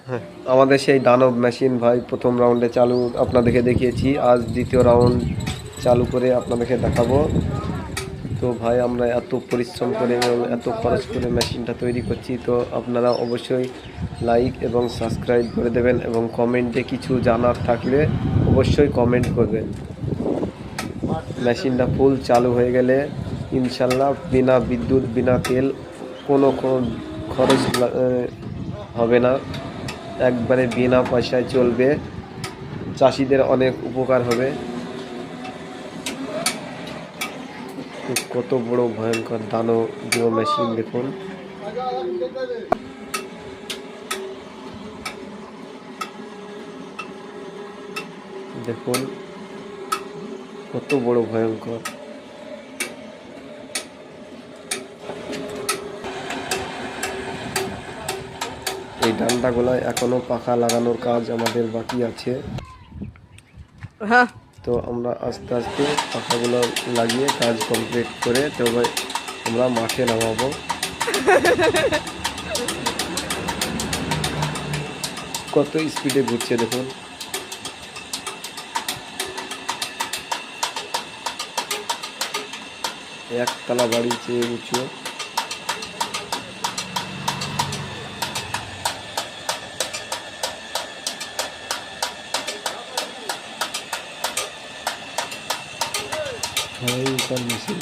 হ্যাঁ, আমাদের সেই দানব মেশিন ভাই প্রথম রাউন্ডে চালু আপনাদেরকে দেখিয়েছি, আজ দ্বিতীয় রাউন্ড চালু করে আপনাদেরকে দেখাবো। তো ভাই আমরা এত পরিশ্রম করে এবং এত খরচ করে মেশিনটা তৈরি করছি, তো আপনারা অবশ্যই লাইক এবং সাবস্ক্রাইব করে দেবেন এবং কমেন্টে কিছু জানার থাকলে অবশ্যই কমেন্ট করবেন। মেশিনটা ফুল চালু হয়ে গেলে ইনশাল্লাহ বিনা বিদ্যুৎ বিনা তেল কোনো খরচ হবে না, একবারে বিনা পয়সায় চলবে, চাষিদের অনেক উপকার হবে। কত বড় ভয়ঙ্কর দানবীয় মেশিন দেখুন। দেখুন কত বড় ভয়ঙ্কর। এই ডান্ডাগুলোয় এখনো পাখা লাগানোর কাজ আমাদের বাকি আছে। তো আমরা আস্তে আস্তে পাখাগুলো লাগিয়ে কাজ কমপ্লিট করে তবে আমরা মাঠে নামাবো। কত স্পিডে ঘুরছে দেখুন। একতলা বাড়ি চেয়ে উঁচু। ভয়ঙ্কর মেশিন।